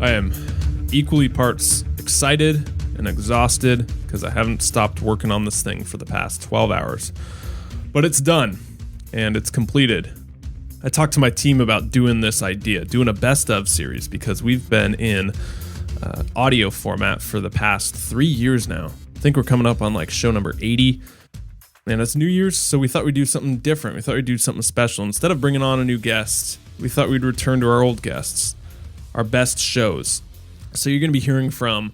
I am equally parts excited and exhausted because I haven't stopped working on this thing for the past 12 hours. But it's done, and it's completed. I talked to my team about doing this idea, doing a best of series, because we've been in audio format for the past 3 years now. I think we're coming up on like show number 80. And it's New Year's, so we thought we'd do something different. We thought we'd do something special. Instead of bringing on a new guest, we thought we'd return to our old guests, our best shows. So you're going to be hearing from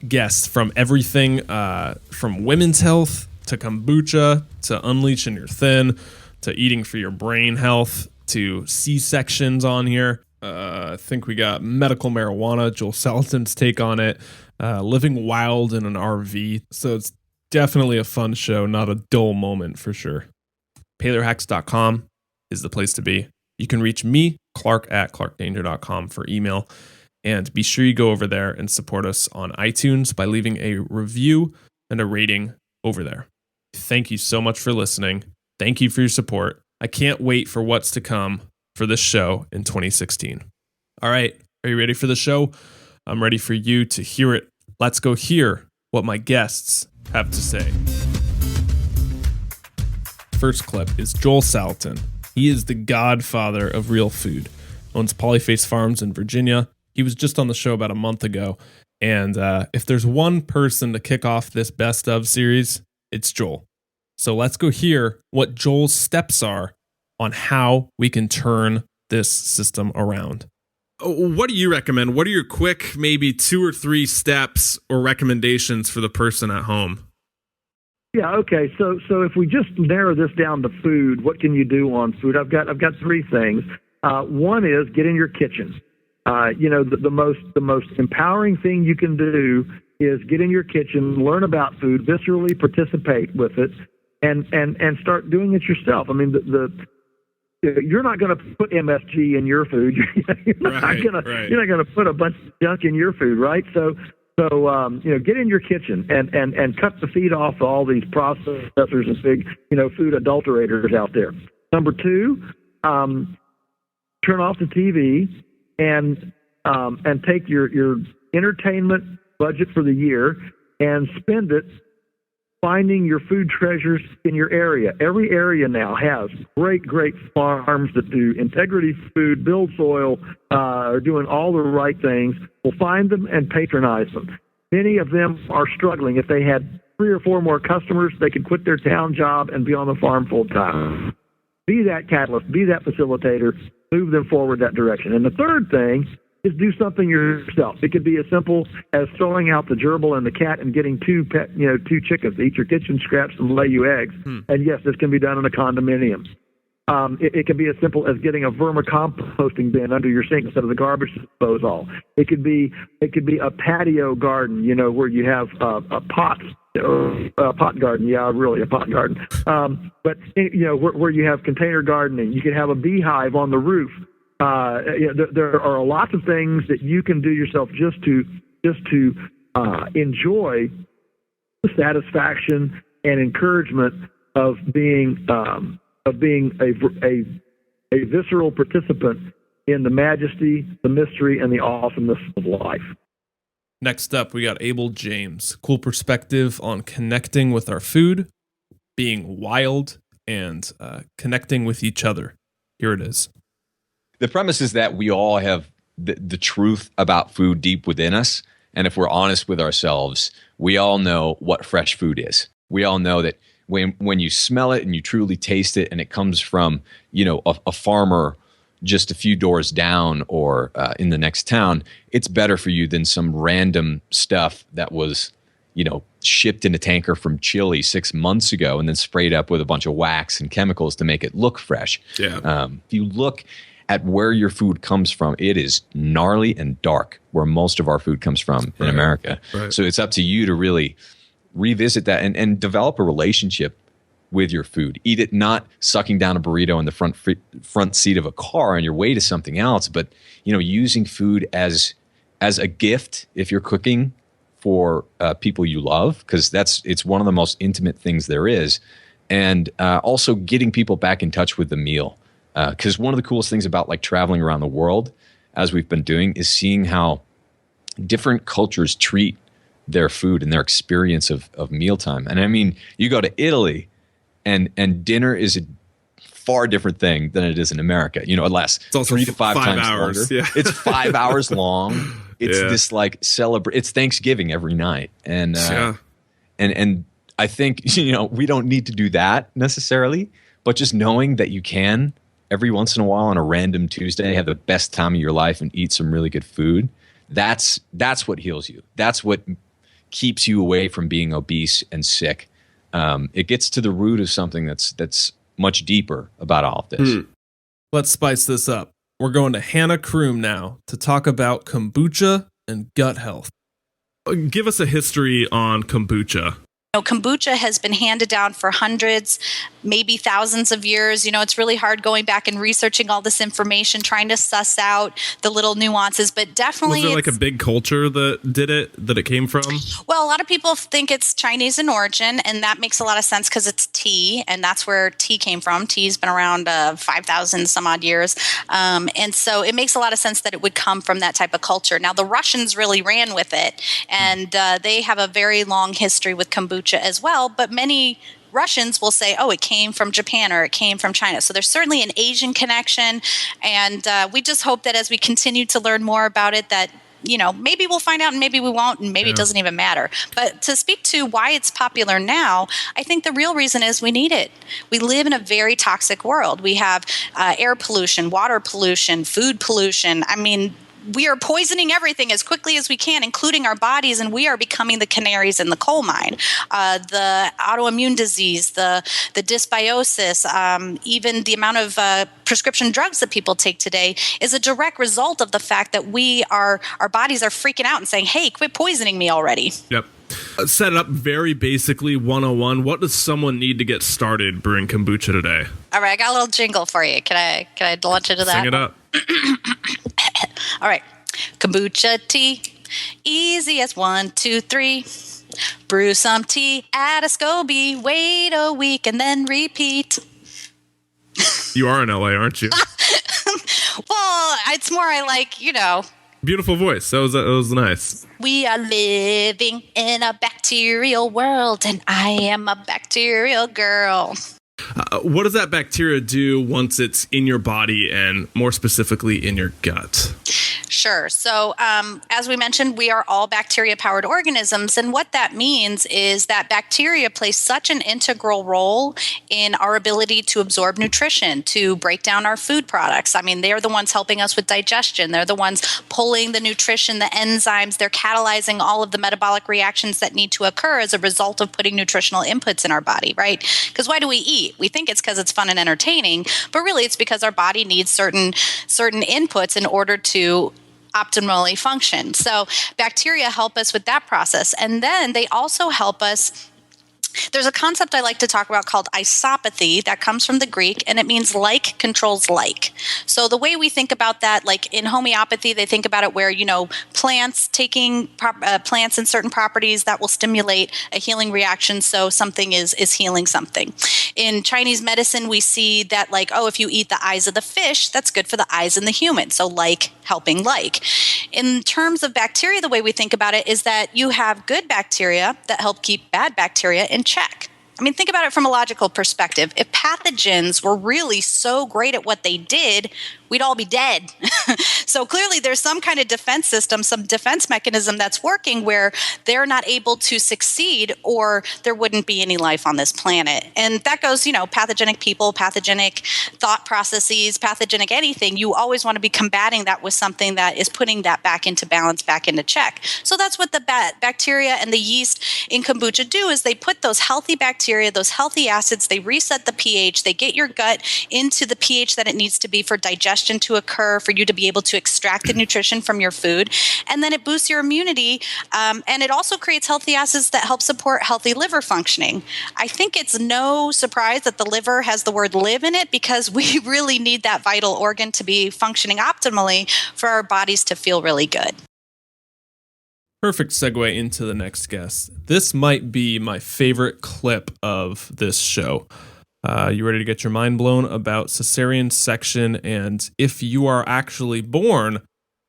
guests from everything, from women's health to kombucha to unleashing your thin to eating for your brain health to C-sections on here. I think we got medical marijuana, Joel Salatin's take on it, living wild in an RV. So it's definitely a fun show, not a dull moment for sure. PaleoHacks.com is the place to be. You can reach me, Clark, at clarkdanger.com for email. And be sure you go over there and support us on iTunes by leaving a review and a rating over there. Thank you so much for listening. Thank you for your support. I can't wait for what's to come for this show in 2016. All right, are you ready for the show? I'm ready for you to hear it. Let's go hear what my guests have to say. First clip is Joel Salatin. He is the godfather of real food. Owns Polyface Farms in Virginia. He was just on the show about a month ago. And if there's one person to kick off this best of series, it's Joel. So let's go hear what Joel's steps are on how we can turn this system around. What do you recommend? What are your quick, maybe 2 or 3 steps or recommendations for the person at home? Yeah, okay. So if we just narrow this down to food, what can you do on food? I've got 3 things. One is get in your kitchen. The most empowering thing you can do is get in your kitchen, learn about food, viscerally participate with it, and start doing it yourself. I mean, you're not going to put MSG in your food. You're not going to put a bunch of junk in your food, right? So get in your kitchen and cut the feet off all these processors and big, food adulterators out there. Number 2, turn off the TV and take your entertainment budget for the year and spend it finding your food treasures in your area. Every area now has great farms that do integrity food, build soil, are doing all the right things. We'll find them and patronize them. Many of them are struggling. If they had 3 or 4 more customers, they could quit their town job and be on the farm full time. Be that catalyst, be that facilitator, move them forward that direction. And the third thing is do something yourself. It could be as simple as throwing out the gerbil and the cat and getting 2 chickens to eat your kitchen scraps and lay you eggs. And yes, this can be done in a condominium. It can be as simple as getting a vermicomposting bin under your sink instead of the garbage disposal. It could be a patio garden, where you have a pot garden. Yeah, really a pot garden. But where you have container gardening. You can have a beehive on the roof. There are lots of things that you can do yourself just to enjoy the satisfaction and encouragement of being a visceral participant in the majesty, the mystery, and the awesomeness of life. Next up, we got Abel James. Cool perspective on connecting with our food, being wild, and connecting with each other. Here it is. The premise is that we all have the truth about food deep within us. And if we're honest with ourselves, we all know what fresh food is. We all know that when you smell it and you truly taste it and it comes from, a farmer just a few doors down or in the next town, it's better for you than some random stuff that was, shipped in a tanker from Chile 6 months ago and then sprayed up with a bunch of wax and chemicals to make it look fresh. Yeah. If you look at where your food comes from, it is gnarly and dark where most of our food comes from in America. Right. So it's up to you to really revisit that and develop a relationship with your food. Eat it not sucking down a burrito in the front seat of a car on your way to something else, but using food as a gift if you're cooking for people you love, because it's one of the most intimate things there is, and also getting people back in touch with the meal. Because one of the coolest things about like traveling around the world, as we've been doing, is seeing how different cultures treat their food and their experience of mealtime. And I mean, you go to Italy and dinner is a far different thing than it is in America. You know, it lasts it's also 3 to 5 times hours. longer. Yeah. It's 5 hours long. It's this like it's Thanksgiving every night. And and I think, you know, we don't need to do that necessarily, but just knowing that you can every once in a while on a random Tuesday have the best time of your life and eat some really good food. That's what heals you. That's what keeps you away from being obese and sick. It gets to the root of something that's much deeper about all of this. Let's spice this up. We're going to Hannah Kroom now to talk about kombucha and gut health. Give us a history on kombucha. You know, kombucha has been handed down for hundreds, maybe thousands of years. You know, it's really hard going back and researching all this information, trying to suss out the little nuances, but definitely... Was there like a big culture that did it, that it came from? Well, a lot of people think it's Chinese in origin, and that makes a lot of sense because it's tea, and that's where tea came from. Tea's been around 5,000 some odd years. And so it makes a lot of sense that it would come from that type of culture. Now, the Russians really ran with it, and they have a very long history with kombucha as well, but many Russians will say, oh, it came from Japan or it came from China. So there's certainly an Asian connection, and we just hope that as we continue to learn more about it that, you know, maybe we'll find out and maybe we won't, and maybe it doesn't even matter. But to speak to why it's popular now, I think the real reason is we need it. We live in a very toxic world. We have air pollution, water pollution, food pollution. I mean, we are poisoning everything as quickly as we can, including our bodies, and we are becoming the canaries in the coal mine. The autoimmune disease, the dysbiosis, even the amount of prescription drugs that people take today is a direct result of the fact that our bodies are freaking out and saying, hey, quit poisoning me already. Yep. Set it up very basically 101. What does someone need to get started brewing kombucha today? All right, I got a little jingle for you. Can I launch into that? Sing it up. All right. Kombucha tea, easy as 1, 2, 3. Brew some tea, add a SCOBY, wait a week, and then repeat. You are in LA, aren't you? Well, it's more I like, you know. Beautiful voice. That was nice. We are living in a bacterial world, and I am a bacterial girl. What does that bacteria do once it's in your body and more specifically in your gut? Sure. So as we mentioned, we are all bacteria-powered organisms. And what that means is that bacteria play such an integral role in our ability to absorb nutrition, to break down our food products. I mean, they're the ones helping us with digestion. They're the ones pulling the nutrition, the enzymes. They're catalyzing all of the metabolic reactions that need to occur as a result of putting nutritional inputs in our body, right? Because why do we eat? We think it's because it's fun and entertaining, but really it's because our body needs certain inputs in order to optimally function. So bacteria help us with that process. And then they also help us. There's a concept I like to talk about called isopathy that comes from the Greek, and it means like controls like. So the way we think about that, like in homeopathy, they think about it where, you know, plants taking plants and certain properties that will stimulate a healing reaction. So something is healing something. In Chinese medicine, we see that like, oh, if you eat the eyes of the fish, that's good for the eyes in the human. So like helping like. In terms of bacteria, the way we think about it is that you have good bacteria that help keep bad bacteria in check. I mean, think about it from a logical perspective. If pathogens were really so great at what they did, we'd all be dead. So clearly there's some kind of defense system, some defense mechanism that's working where they're not able to succeed or there wouldn't be any life on this planet. And that goes, you know, pathogenic people, pathogenic thought processes, pathogenic anything. You always want to be combating that with something that is putting that back into balance, back into check. So that's what the bacteria and the yeast in kombucha do is they put those healthy bacteria, those healthy acids, they reset the pH, they get your gut into the pH that it needs to be for digestion to occur, for you to be able to extract the nutrition from your food. And then it boosts your immunity. And it also creates healthy acids that help support healthy liver functioning. I think it's no surprise that the liver has the word live in it because we really need that vital organ to be functioning optimally for our bodies to feel really good. Perfect segue into the next guest. This might be my favorite clip of this show. You ready to get your mind blown about cesarean section and if you are actually born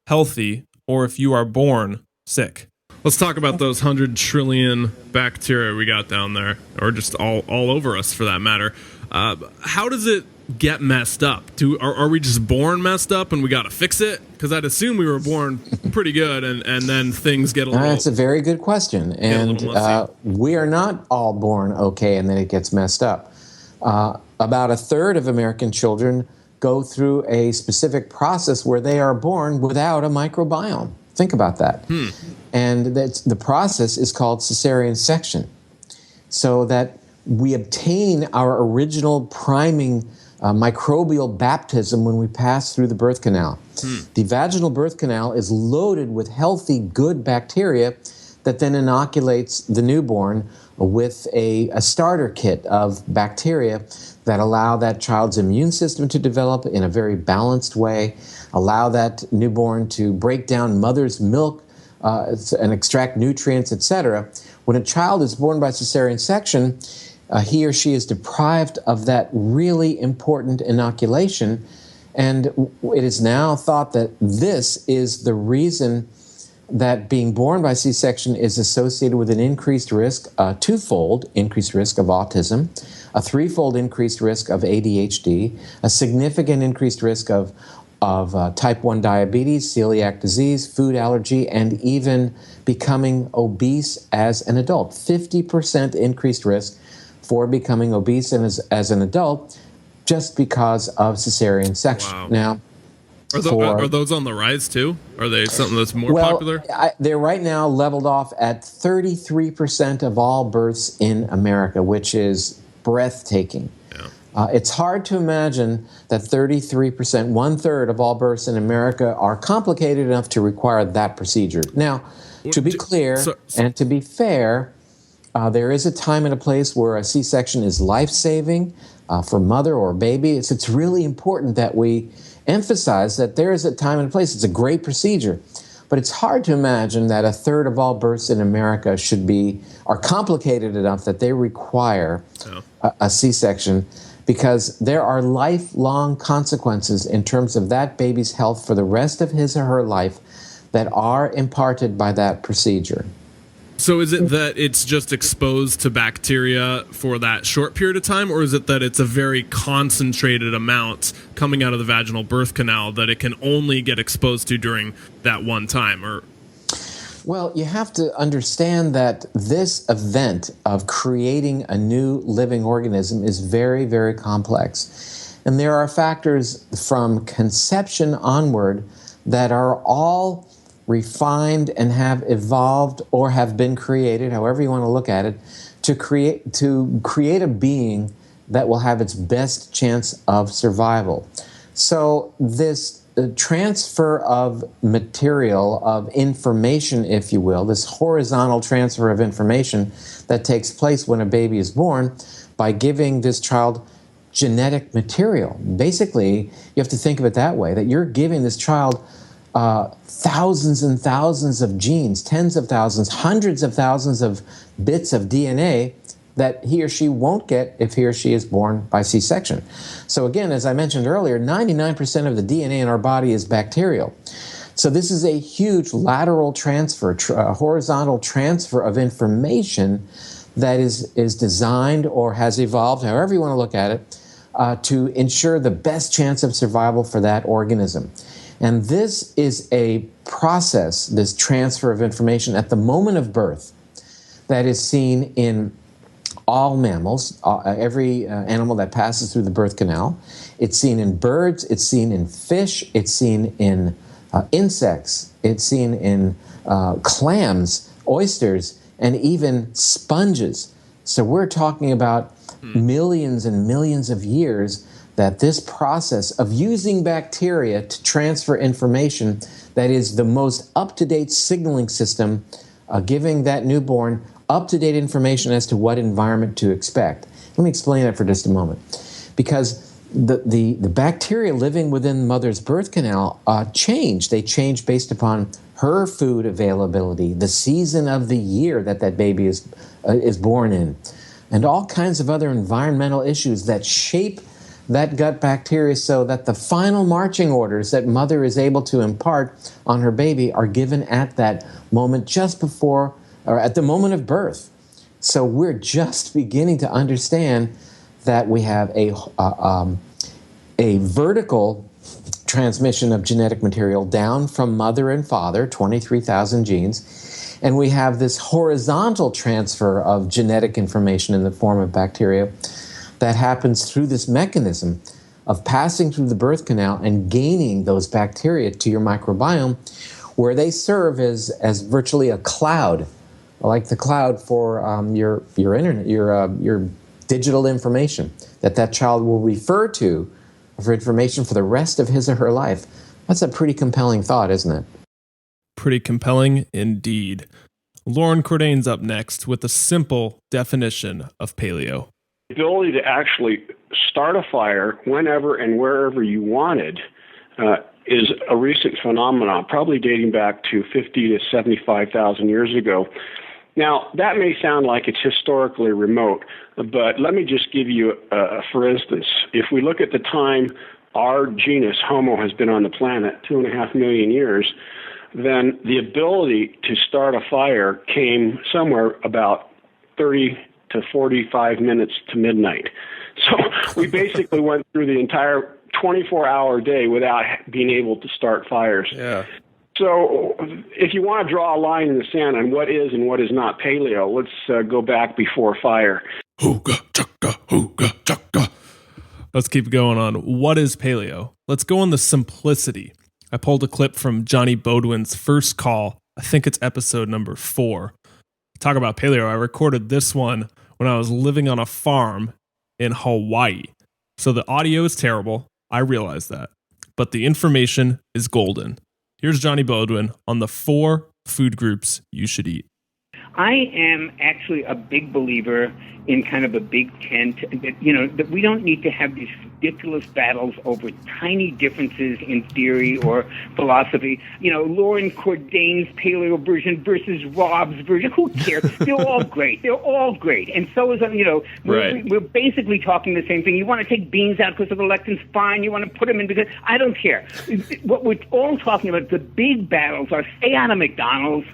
healthy or if you are born Sick. Let's talk about those 100 trillion bacteria we got down there, or just all over us for that matter. How does it get messed up? Are we just born messed up and we got to fix it? Because I'd assume we were born pretty good and then things get a little... That's a very good question. And we are not all born okay and then it gets messed up. About a third of American children go through a specific process where they are born without a microbiome. Think about that. And the process is called cesarean section. So that we obtain our original priming microbial baptism when we pass through the birth canal. The vaginal birth canal is loaded with healthy, good bacteria that then inoculates the newborn with a starter kit of bacteria that allow that child's immune system to develop in a very balanced way, allow that newborn to break down mother's milk and extract nutrients, etc. When a child is born by cesarean section, he or she is deprived of that really important inoculation, and it is now thought that this is the reason that being born by C-section is associated with an increased risk, a twofold increased risk of autism, a threefold increased risk of ADHD, a significant increased risk of type 1 diabetes, celiac disease, food allergy, and even becoming obese as an adult. 50% increased risk for becoming obese and as an adult just because of cesarean section. Wow. Now, are those on the rise too? Are they something that's more popular? They're right now leveled off at 33% of all births in America, which is breathtaking. Yeah. It's hard to imagine that 33%, one-third of all births in America are complicated enough to require that procedure. Now, to be clear and to be fair, there is a time and a place where a C-section is life-saving for mother or baby. It's really important that we emphasize that there is a time and a place. It's a great procedure. But it's hard to imagine that a third of all births in America are complicated enough that they require a C-section, because there are lifelong consequences in terms of that baby's health for the rest of his or her life that are imparted by that procedure. So is it that it's just exposed to bacteria for that short period of time, or is it that it's a very concentrated amount coming out of the vaginal birth canal that it can only get exposed to during that one time? Or well, you have to understand that this event of creating a new living organism is very, very complex. And there are factors from conception onward that are all refined and have evolved or have been created, however you want to look at it, to create a being that will have its best chance of survival. So this transfer of material, of information, if you will, this horizontal transfer of information that takes place when a baby is born by giving this child genetic material. Basically, you have to think of it that way, that you're giving this child thousands and thousands of genes, tens of thousands, hundreds of thousands of bits of DNA that he or she won't get if he or she is born by C-section. So again, as I mentioned earlier, 99% of the DNA in our body is bacterial. So this is a huge lateral transfer, horizontal transfer of information that is designed or has evolved, however you want to look at it, to ensure the best chance of survival for that organism. And this is a process, this transfer of information at the moment of birth, that is seen in all mammals, every animal that passes through the birth canal. It's seen in birds, it's seen in fish, it's seen in insects, it's seen in clams, oysters, and even sponges. So we're talking about millions and millions of years that this process of using bacteria to transfer information that is the most up-to-date signaling system, giving that newborn up-to-date information as to what environment to expect. Let me explain that for just a moment. Because the bacteria living within mother's birth canal change. They change based upon her food availability, the season of the year that baby is born in, and all kinds of other environmental issues that shape that gut bacteria so that the final marching orders that mother is able to impart on her baby are given at that moment, just before or at the moment of birth. So we're just beginning to understand that we have a vertical transmission of genetic material down from mother and father, 23,000 genes, and we have this horizontal transfer of genetic information in the form of bacteria that happens through this mechanism of passing through the birth canal and gaining those bacteria to your microbiome, where they serve as virtually a cloud, like the cloud for your internet, your digital information that child will refer to for information for the rest of his or her life. That's a pretty compelling thought, isn't it? Pretty compelling indeed. Lauren Cordain's up next with a simple definition of paleo. The ability to actually start a fire whenever and wherever you wanted is a recent phenomenon, probably dating back to 50 to 75,000 years ago. Now, that may sound like it's historically remote, but let me just give you, for instance, if we look at the time our genus, Homo, has been on the planet, 2.5 million years, then the ability to start a fire came somewhere about 30 to 45 minutes to midnight. So we basically went through the entire 24-hour day without being able to start fires. Yeah. So if you want to draw a line in the sand on what is and what is not paleo, let's go back before fire. Hooga, chugga, hooga, chugga. Let's keep going on. What is paleo? Let's go on the simplicity. I pulled a clip from Johnny Bodwin's first call. I think it's episode number 4. Talk about paleo. I recorded this one when I was living on a farm in Hawaii. So the audio is terrible. I realize that. But the information is golden. Here's Johnny Bodwin on the 4 food groups you should eat. I am actually a big believer in kind of a big tent, that we don't need to have these ridiculous battles over tiny differences in theory or philosophy. Lauren Cordain's paleo version versus Rob's version. Who cares? They're all great. They're all great. And so is, we're basically talking the same thing. You want to take beans out because of the lectins, fine. You want to put them in because I don't care. What we're all talking about, the big battles are stay out of McDonald's,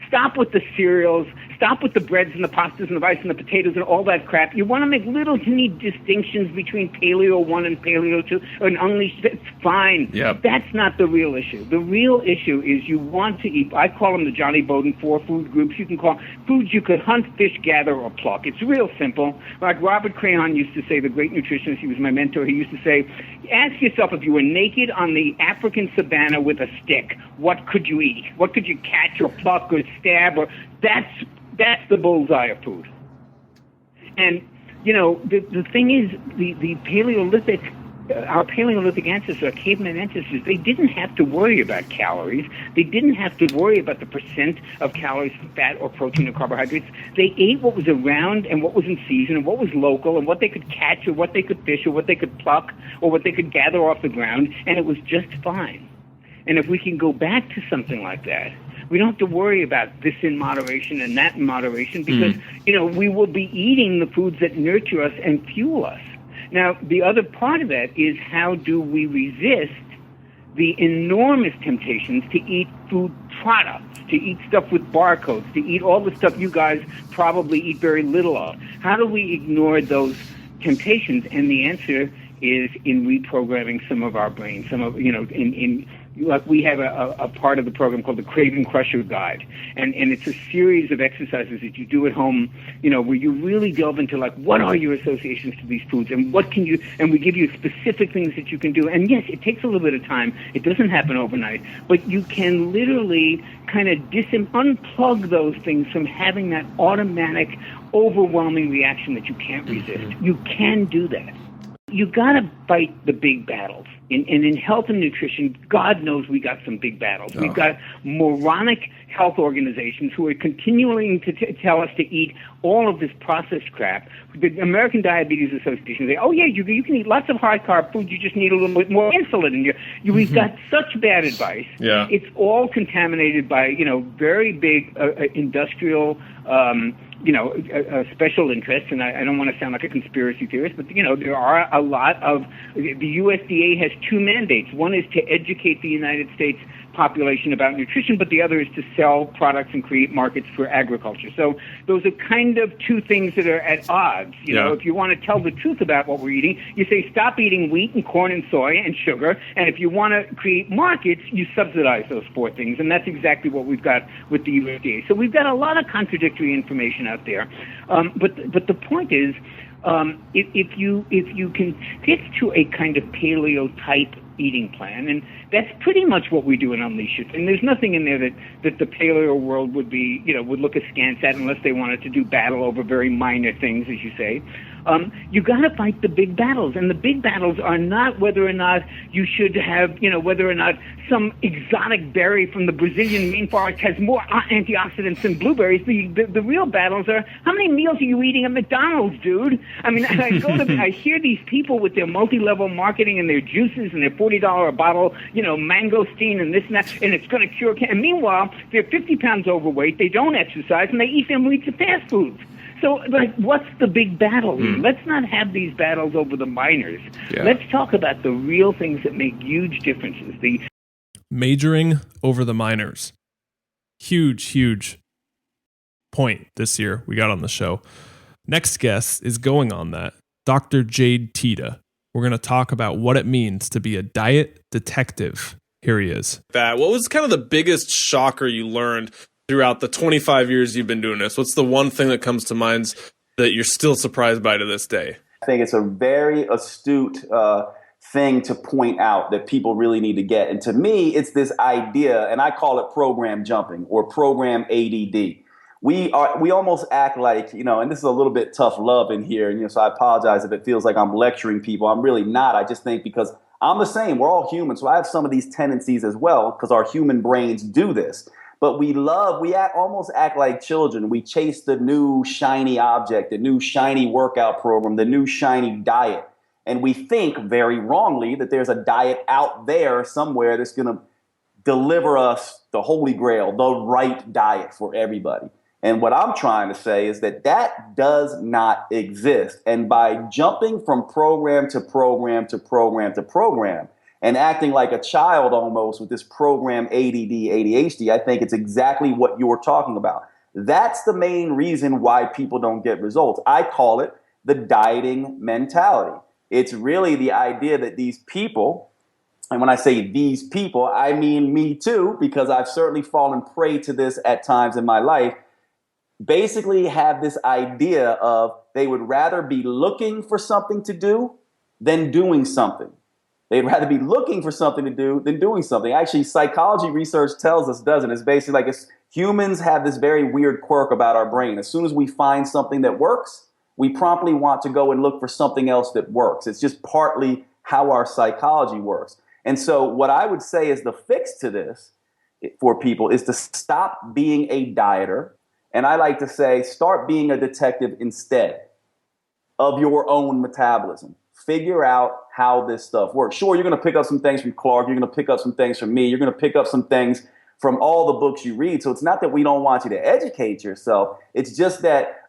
stop with the cereals, stop with the breads and the pastas and the rice and the potatoes and all that crap. You want to make little teeny distinctions between Paleo 1 and Paleo 2 and Unleashed. It's fine. Yep. That's not the real issue. The real issue is you want to eat, I call them the Johnny Bowden 4 food groups. You can call foods you could hunt, fish, gather, or pluck. It's real simple. Like Robert Crayon used to say, the great nutritionist, he was my mentor, he used to say, ask yourself if you were naked on the African savannah with a stick, what could you eat? What could you catch or pluck or stab? Or that's the bullseye of food. And the thing is, the Paleolithic, our Paleolithic ancestors, our caveman ancestors, they didn't have to worry about calories. They didn't have to worry about the percent of calories, fat or protein or carbohydrates. They ate what was around and what was in season and what was local and what they could catch or what they could fish or what they could pluck or what they could gather off the ground, and it was just fine. And if we can go back to something like that, we don't have to worry about this in moderation and that in moderation because, we will be eating the foods that nurture us and fuel us. Now, the other part of that is how do we resist the enormous temptations to eat food products, to eat stuff with barcodes, to eat all the stuff you guys probably eat very little of. How do we ignore those temptations? And the answer is in reprogramming some of our brains, like we have a part of the program called the Craving Crusher Guide, and it's a series of exercises that you do at home, where you really delve into like what are your associations to these foods and what can you, and we give you specific things that you can do. And yes, it takes a little bit of time. It doesn't happen overnight, but you can literally kind of unplug those things from having that automatic, overwhelming reaction that you can't resist. You can do that. You got to fight the big battles. And in health and nutrition, God knows we got some big battles. We've got moronic health organizations who are continuing to tell us to eat all of this processed crap. The American Diabetes Association say, you can eat lots of high-carb food, you just need a little bit more insulin in you. We've got such bad advice. Yeah. It's all contaminated by, very big industrial a special interest, and I don't want to sound like a conspiracy theorist, but, there are a lot of, the USDA has two mandates. One is to educate the United States population about nutrition, but the other is to sell products and create markets for agriculture. So those are kind of two things that are at odds. You know, if you want to tell the truth about what we're eating, you say stop eating wheat and corn and soy and sugar, and if you want to create markets, you subsidize those four things, and that's exactly what we've got with the USDA. So we've got a lot of contradictory information out there. But the point is, if you can stick to a kind of paleo type eating plan, and that's pretty much what we do in Unleash It. And there's nothing in there that the paleo world would look askance at unless they wanted to do battle over very minor things, as you say. You got to fight the big battles, and the big battles are not whether or not you should have, whether or not some exotic berry from the Brazilian rainforest has more antioxidants than blueberries. The real battles are how many meals are you eating at McDonald's, dude? I mean, I hear these people with their multi-level marketing and their juices and their $40 a bottle, mangosteen and this and that, and it's going to cure cancer. And meanwhile, they're 50 pounds overweight, they don't exercise, and they eat their meats at fast foods. So, what's the big battle? Let's not have these battles over the minors. Yeah. Let's talk about the real things that make huge differences. Majoring over the minors. Huge point this year we got on the show. Next guest is going on that. Dr. Jade Teta. We're going to talk about what it means to be a diet detective. Here he is. What was kind of the biggest shocker you learned throughout the 25 years you've been doing this? What's the one thing that comes to mind that you're still surprised by to this day? I think it's a very astute thing to point out that people really need to get. And to me, it's this idea, and I call it program jumping or program ADD. We almost act like, and this is a little bit tough love in here. And, so I apologize if it feels like I'm lecturing people. I'm really not. I just think because I'm the same. We're all human. So I have some of these tendencies as well because our human brains do this. But almost act like children. We chase the new shiny object, the new shiny workout program, the new shiny diet. And we think very wrongly that there's a diet out there somewhere that's going to deliver us the holy grail, the right diet for everybody. And what I'm trying to say is that does not exist. And by jumping from program to program to program to program, and acting like a child almost with this program ADD, ADHD, I think it's exactly what you're talking about. That's the main reason why people don't get results. I call it the dieting mentality. It's really the idea that these people, and when I say these people, I mean me too, because I've certainly fallen prey to this at times in my life, basically have this idea of they would rather be looking for something to do than doing something. They'd rather be looking for something to do than doing something. Actually, psychology research tells us, doesn't it? It's basically like humans have this very weird quirk about our brain. As soon as we find something that works, we promptly want to go and look for something else that works. It's just partly how our psychology works. And so what I would say is the fix to this for people is to stop being a dieter. And I like to say, start being a detective instead of your own metabolism. Figure out how this stuff works. Sure, you're going to pick up some things from Clark. You're going to pick up some things from me. You're going to pick up some things from all the books you read. So it's not that we don't want you to educate yourself. It's just that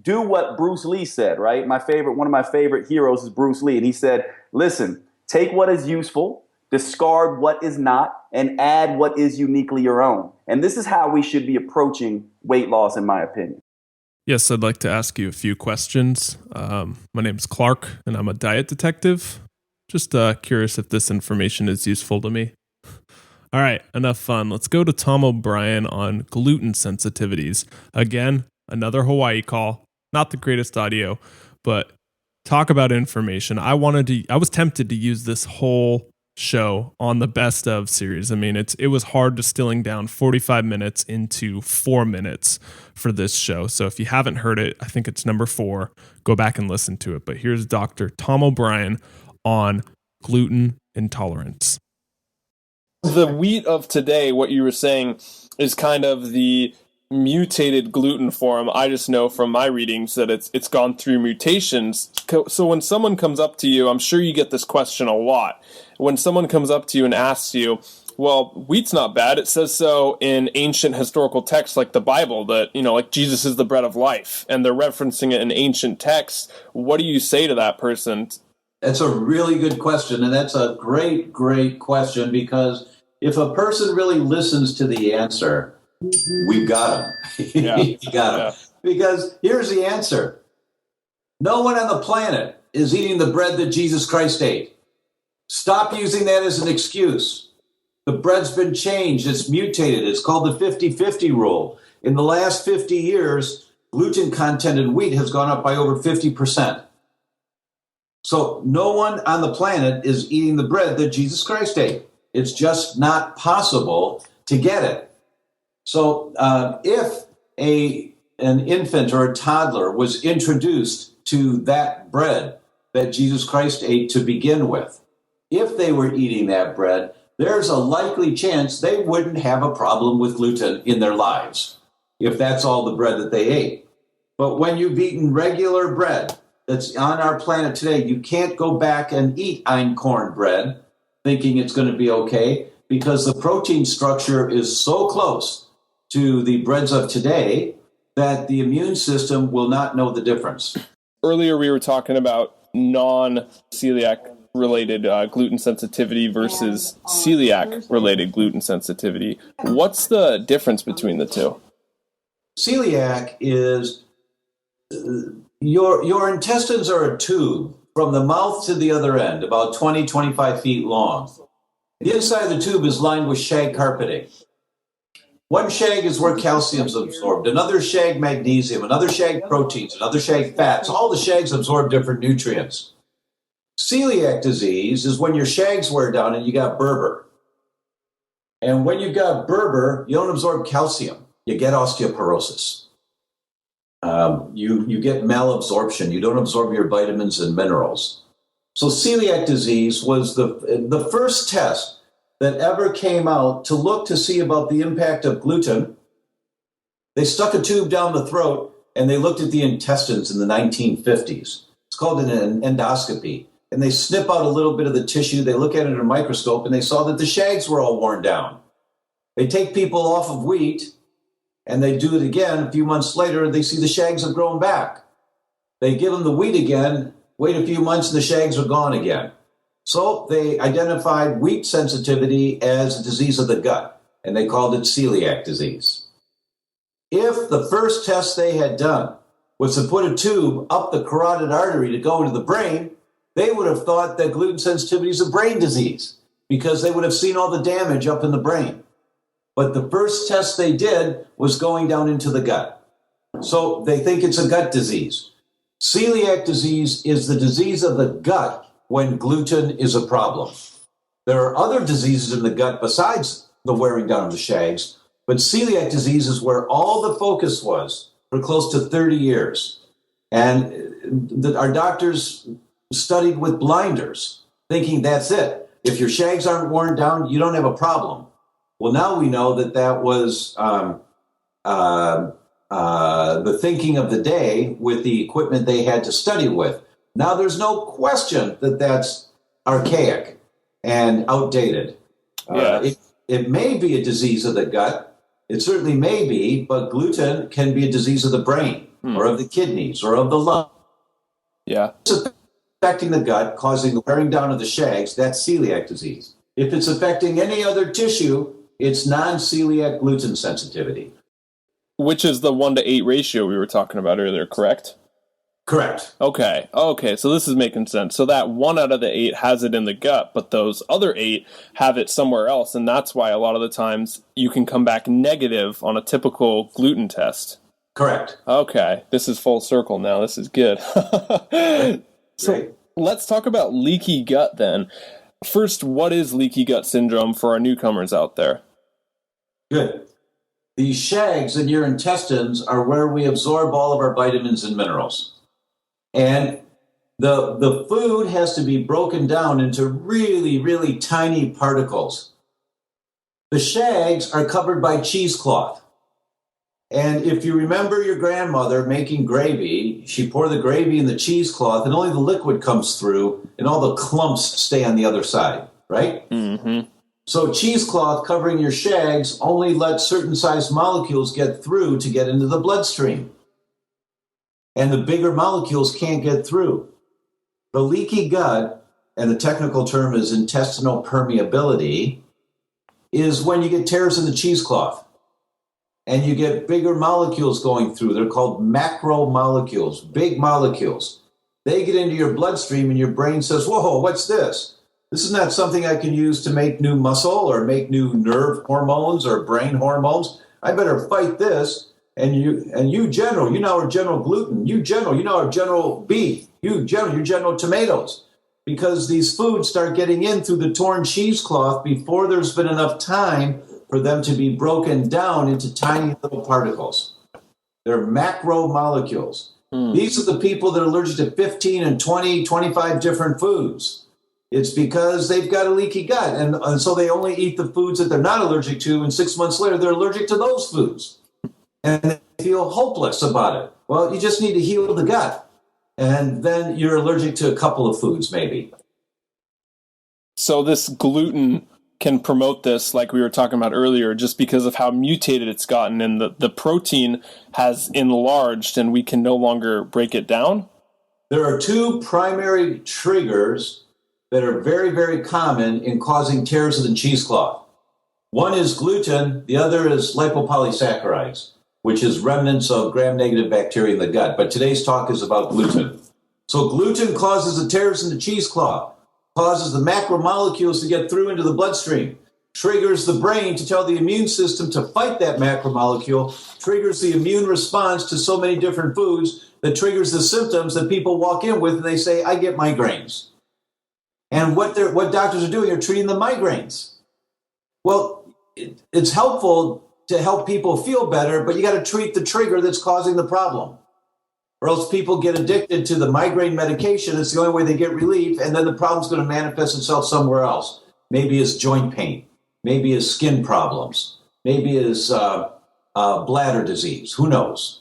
do what Bruce Lee said, right? One of my favorite heroes is Bruce Lee. And he said, listen, take what is useful, discard what is not, and add what is uniquely your own. And this is how we should be approaching weight loss, in my opinion. Yes, I'd like to ask you a few questions. My name's Clark, and I'm a diet detective. Just curious if this information is useful to me. All right, enough fun. Let's go to Tom O'Brien on gluten sensitivities. Again, another Hawaii call. Not the greatest audio, but talk about information. I was tempted to use this whole show on the best of series. I mean, it was hard distilling down 45 minutes into 4 minutes for this show. So if you haven't heard it, I think it's number 4. Go back and listen to it. But here's Dr. Tom O'Brien on gluten intolerance. The wheat of today, what you were saying, is kind of the mutated gluten form. I just know from my readings that it's gone through mutations. So when someone comes up to you, I'm sure you get this question a lot. When someone comes up to you and asks you, well, wheat's not bad. It says so in ancient historical texts like the Bible, that, like Jesus is the bread of life, and they're referencing it in ancient texts. What do you say to that person? That's a really good question, and that's a great, great question, because if a person really listens to the answer, we've got him. Yeah. You got him. Yeah. Because here's the answer. No one on the planet is eating the bread that Jesus Christ ate. Stop using that as an excuse. The bread's been changed. It's mutated. It's called the 50-50 rule. In the last 50 years, gluten content in wheat has gone up by over 50%. So no one on the planet is eating the bread that Jesus Christ ate. It's just not possible to get it. So if an infant or a toddler was introduced to that bread that Jesus Christ ate to begin with, if they were eating that bread, there's a likely chance they wouldn't have a problem with gluten in their lives, if that's all the bread that they ate. But when you've eaten regular bread that's on our planet today, you can't go back and eat einkorn bread thinking it's going to be okay, because the protein structure is so close to the breads of today that the immune system will not know the difference. Earlier we were talking about non-celiac related gluten sensitivity versus celiac related gluten sensitivity. What's the difference between the two? Celiac is your intestines are a tube from the mouth to the other end, about 20, 25 feet long. The inside of the tube is lined with shag carpeting. One shag is where calcium's absorbed, another shag magnesium, another shag proteins, another shag fats. All the shags absorb different nutrients. Celiac disease is when your shags wear down and you got Berber. And when you've got Berber, you don't absorb calcium. You get osteoporosis. You get malabsorption. You don't absorb your vitamins and minerals. So celiac disease was the first test that ever came out to look to see about the impact of gluten. They stuck a tube down the throat and they looked at the intestines in the 1950s. It's called an endoscopy. And they snip out a little bit of the tissue. They look at it in a microscope and they saw that the shags were all worn down. They take people off of wheat and they do it again. A few months later, they see the shags have grown back. They give them the wheat again, wait a few months, and the shags are gone again. So they identified wheat sensitivity as a disease of the gut, and they called it celiac disease. If the first test they had done was to put a tube up the carotid artery to go into the brain, they would have thought that gluten sensitivity is a brain disease, because they would have seen all the damage up in the brain. But the first test they did was going down into the gut. So they think it's a gut disease. Celiac disease is the disease of the gut when gluten is a problem. There are other diseases in the gut besides the wearing down of the shags, but celiac disease is where all the focus was for close to 30 years. And our doctors studied with blinders, thinking that's it. If your shags aren't worn down, you don't have a problem. Well, now we know that was the thinking of the day with the equipment they had to study with. Now there's no question that that's archaic and outdated. Yeah. It may be a disease of the gut. It certainly may be, but gluten can be a disease of the brain or of the kidneys or of the lung. Yeah. It's affecting the gut, causing the wearing down of the shags, that's celiac disease. If it's affecting any other tissue, it's non-celiac gluten sensitivity. Which is the 1-to-8 ratio we were talking about earlier, correct? Correct. Okay, so this is making sense. So that 1 out of the 8 has it in the gut, but those other 8 have it somewhere else, and that's why a lot of the times you can come back negative on a typical gluten test. Correct. Okay, this is full circle now. This is good. So let's talk about leaky gut then. First, what is leaky gut syndrome for our newcomers out there? Good. The shags in your intestines are where we absorb all of our vitamins and minerals. And the food has to be broken down into really, really tiny particles. The shags are covered by cheesecloth. And if you remember your grandmother making gravy, she poured the gravy in the cheesecloth and only the liquid comes through and all the clumps stay on the other side, right? Mm-hmm. So cheesecloth covering your shags only lets certain size molecules get through to get into the bloodstream. And the bigger molecules can't get through. The leaky gut, and the technical term is intestinal permeability, is when you get tears in the cheesecloth and you get bigger molecules going through. They're called macromolecules, big molecules. They get into your bloodstream and your brain says, whoa, what's this? This is not something I can use to make new muscle or make new nerve hormones or brain hormones. I better fight this. And you general, you now are General Gluten. You general, you now are General Beef. You general, you're General Tomatoes. Because these foods start getting in through the torn cheesecloth before there's been enough time for them to be broken down into tiny little particles. They're macromolecules. These are the people that are allergic to 15 and 20, 25 different foods. It's because they've got a leaky gut, and so they only eat the foods that they're not allergic to, and 6 months later, they're allergic to those foods. And they feel hopeless about it. Well, you just need to heal the gut. And then you're allergic to a couple of foods, maybe. So this gluten can promote this, like we were talking about earlier, just because of how mutated it's gotten, and the protein has enlarged, and we can no longer break it down? There are two primary triggers that are very, very common in causing tears in the cheesecloth. One is gluten, the other is lipopolysaccharides, which is remnants of gram-negative bacteria in the gut. But today's talk is about gluten. So gluten causes the tears in the cheesecloth, causes the macromolecules to get through into the bloodstream, triggers the brain to tell the immune system to fight that macromolecule, triggers the immune response to so many different foods, that triggers the symptoms that people walk in with and they say, I get migraines. And what doctors are doing are treating the migraines. Well, it's helpful to help people feel better, but you got to treat the trigger that's causing the problem. Or else people get addicted to the migraine medication. It's the only way they get relief, and then the problem's going to manifest itself somewhere else. Maybe it's joint pain. Maybe it's skin problems. Maybe it's bladder disease. Who knows?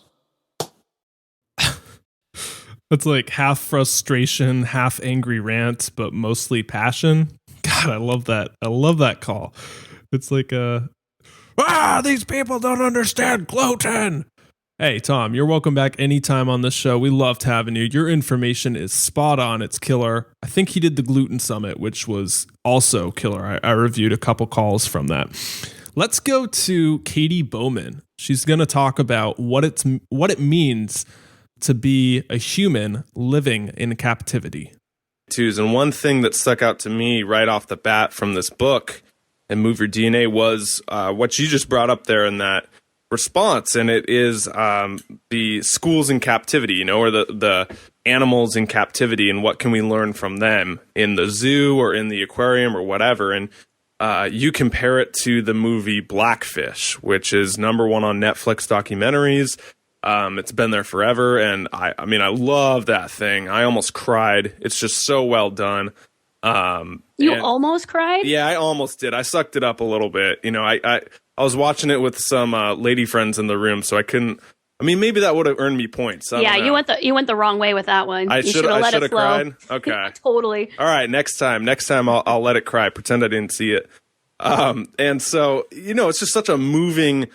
It's like half frustration, half angry rant, but mostly passion. God, I love that. I love that call. It's like these people don't understand gluten. Hey, Tom, you're welcome back anytime on this show. We loved having you. Your information is spot on. It's killer. I think he did the Gluten Summit, which was also killer. I reviewed a couple calls from that. Let's go to Katie Bowman. She's going to talk about what it means to be a human living in captivity. And one thing that stuck out to me right off the bat from this book and Move Your DNA was what you just brought up there in that response, and it is the schools in captivity, or the animals in captivity, and what can we learn from them in the zoo or in the aquarium or whatever. And you compare it to the movie Blackfish, which is #1 on Netflix documentaries. It's been there forever, and I mean, I love that thing. I almost cried. It's just so well done. You almost cried? Yeah, I almost did. I sucked it up a little bit. I was watching it with some lady friends in the room, so I couldn't. I mean, maybe that would have earned me points. Yeah, you went the wrong way with that one. I should have cried. Okay, totally. All right, next time I'll let it cry. Pretend I didn't see it. And so it's just such a moving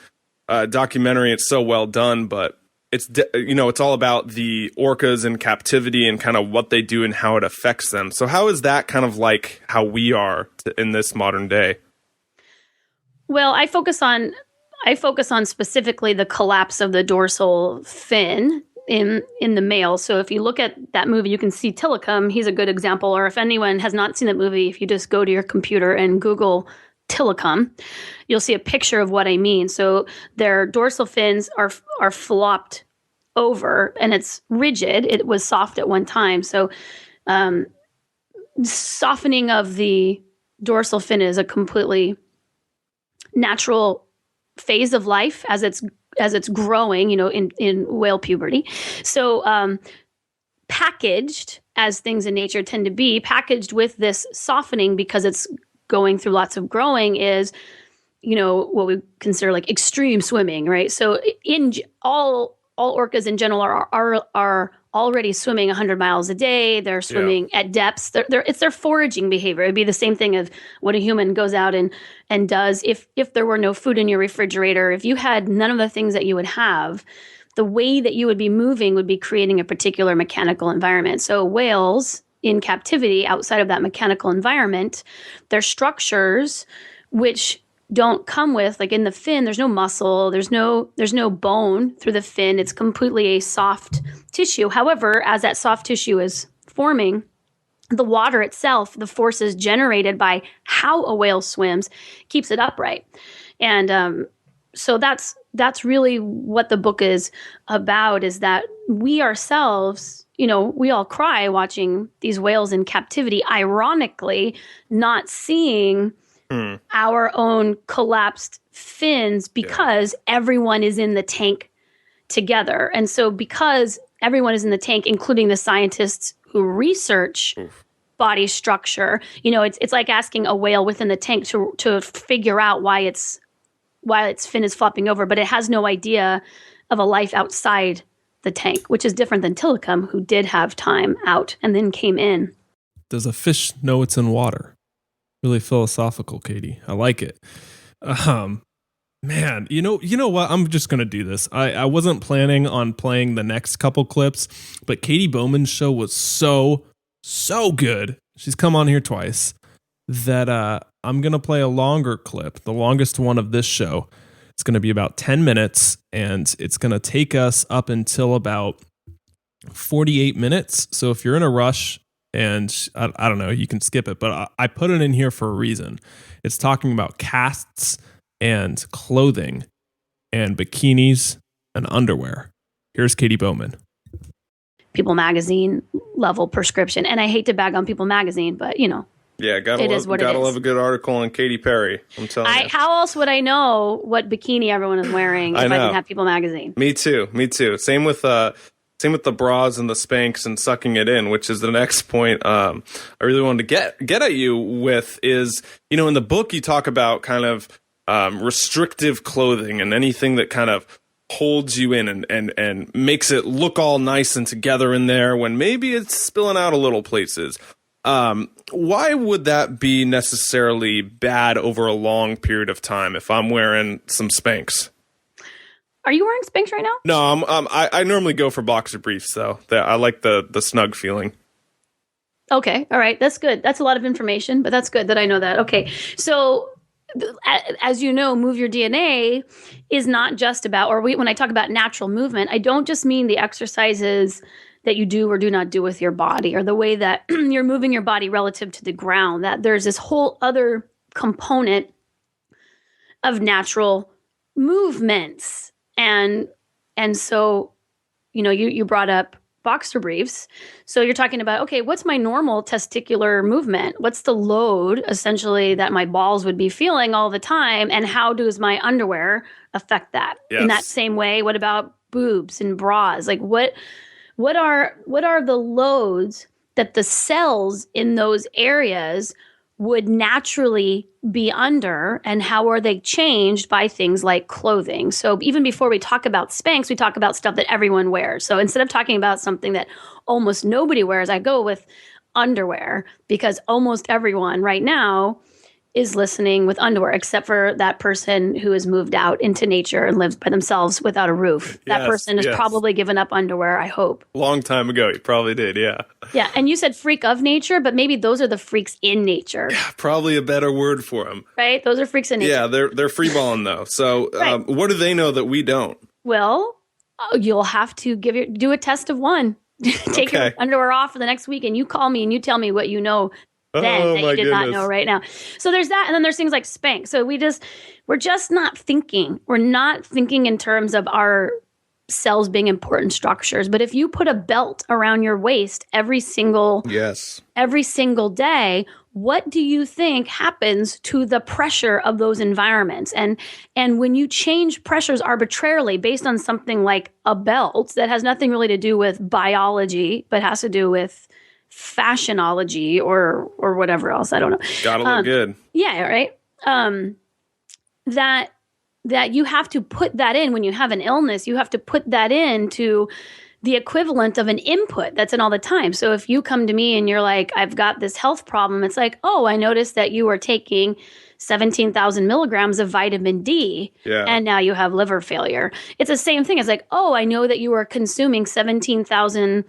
documentary. It's so well done, but it's it's all about the orcas in captivity and kind of what they do and how it affects them. So how is that kind of like how we are in this modern day? Well, I focus on specifically the collapse of the dorsal fin in the male. So if you look at that movie, you can see Tilikum. He's a good example. Or if anyone has not seen that movie, if you just go to your computer and Google Tilikum, you'll see a picture of what I mean. So their dorsal fins are flopped over, and it's rigid. It was soft at one time. So softening of the dorsal fin is a completely natural phase of life as it's growing, in whale puberty. So packaged, as things in nature tend to be, packaged with this softening because it's going through lots of growing is, what we consider like extreme swimming, right? So in all orcas in general are already swimming 100 miles a day. They're swimming at depths. It's their foraging behavior. It'd be the same thing of what a human goes out and does. If there were no food in your refrigerator, if you had none of the things that you would have, the way that you would be moving would be creating a particular mechanical environment. So whales in captivity, outside of that mechanical environment, their structures, which don't come with, like in the fin, there's no muscle, there's no bone through the fin. It's completely a soft tissue. However, as that soft tissue is forming, the water itself, the forces generated by how a whale swims, keeps it upright. And so that's really what the book is about, is that we ourselves, we all cry watching these whales in captivity, ironically, not seeing our own collapsed fins because everyone is in the tank together. And so because everyone is in the tank, including the scientists who research body structure, it's like asking a whale within the tank to figure out why its fin is flopping over, but it has no idea of a life outside the tank, which is different than Tilikum, who did have time out and then came in. Does a fish know it's in water? Really philosophical, Katie. I like it. Man, you know what? I'm just going to do this. I wasn't planning on playing the next couple clips, but Katie Bowman's show was so good. She's come on here twice that I'm going to play a longer clip, the longest one of this show. It's going to be about 10 minutes, and it's going to take us up until about 48 minutes. So if you're in a rush, and I don't know, you can skip it, but I put it in here for a reason. It's talking about casts and clothing and bikinis and underwear. Here's Katie Bowman. People Magazine level prescription. And I hate to bag on People Magazine, but Yeah, gotta love a good article on Katy Perry. I'm telling you. How else would I know what bikini everyone is wearing if I didn't have People Magazine? Me too. Same with the bras and the Spanx and sucking it in, which is the next point I really wanted to get at you with is, in the book you talk about kind of restrictive clothing and anything that kind of holds you in and makes it look all nice and together in there when maybe it's spilling out a little places. Why would that be necessarily bad over a long period of time if I'm wearing some Spanx? Are you wearing Spanx right now? No, I normally go for boxer briefs, though. I like the snug feeling. Okay, all right. That's good. That's a lot of information, but that's good that I know that. Okay, so as you know, Move Your DNA is not just about, when I talk about natural movement, I don't just mean the exercises that you do or do not do with your body or the way that you're moving your body relative to the ground, that there's this whole other component of natural movements. And so, you brought up boxer briefs. So you're talking about, okay, what's my normal testicular movement? What's the load essentially that my balls would be feeling all the time? And how does my underwear affect that? Yes. In that same way? What about boobs and bras? Like what are the loads that the cells in those areas would naturally be under, and how are they changed by things like clothing? So even before we talk about Spanx, we talk about stuff that everyone wears. So instead of talking about something that almost nobody wears, I go with underwear, because almost everyone right now is listening with underwear, except for that person who has moved out into nature and lives by themselves without a roof. That person has probably given up underwear, I hope. Long time ago, you probably did, yeah. Yeah, and you said freak of nature, but maybe those are the freaks in nature. Yeah, probably a better word for them. Right? Those are freaks in nature. Yeah, they're freeballing, though. So right. What do they know that we don't? Well, you'll have to do a test of one. Take your underwear off for the next week, and you call me and you tell me what you know then that you did not know right now. So there's that, and then there's things like Spanx. So we're just not thinking. We're not thinking in terms of our cells being important structures. But if you put a belt around your waist every single day, what do you think happens to the pressure of those environments? And when you change pressures arbitrarily based on something like a belt that has nothing really to do with biology, but has to do with fashionology or whatever else, I don't know. Gotta look good. Yeah, right. That that you have to put that in when you have an illness. You have to put that into the equivalent of an input that's in all the time. So if you come to me and you're like, I've got this health problem, it's like, oh, I noticed that you were taking 17,000 milligrams of vitamin D, and now you have liver failure. It's the same thing. It's like, oh, I know that you were consuming 17,000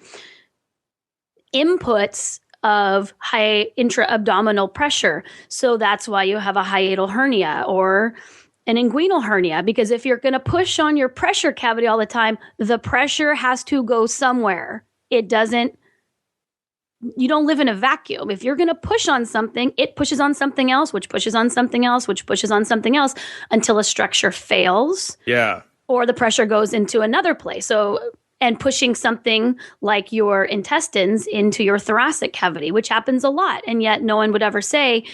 inputs of high intra-abdominal pressure. So that's why you have a hiatal hernia or an inguinal hernia, because if you're going to push on your pressure cavity all the time, the pressure has to go somewhere. You don't live in a vacuum. If you're going to push on something, it pushes on something else, which pushes on something else, which pushes on something else until a structure fails. Yeah. Or the pressure goes into another place. And pushing something like your intestines into your thoracic cavity, which happens a lot. And yet no one would ever say,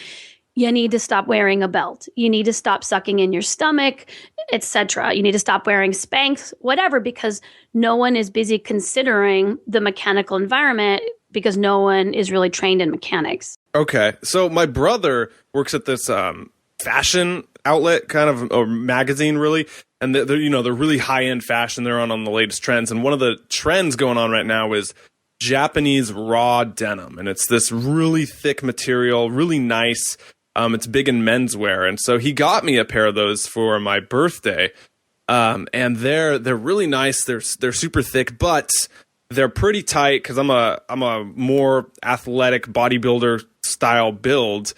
you need to stop wearing a belt. You need to stop sucking in your stomach, etc. You need to stop wearing Spanx, whatever, because no one is busy considering the mechanical environment because no one is really trained in mechanics. Okay. So my brother works at this fashion outlet, kind of, or magazine, really. And they're really high-end fashion. They're on the latest trends. And one of the trends going on right now is Japanese raw denim. And it's this really thick material, really nice. It's big in menswear. And so he got me a pair of those for my birthday. And they're really nice. They're super thick, but they're pretty tight because I'm a more athletic bodybuilder style build.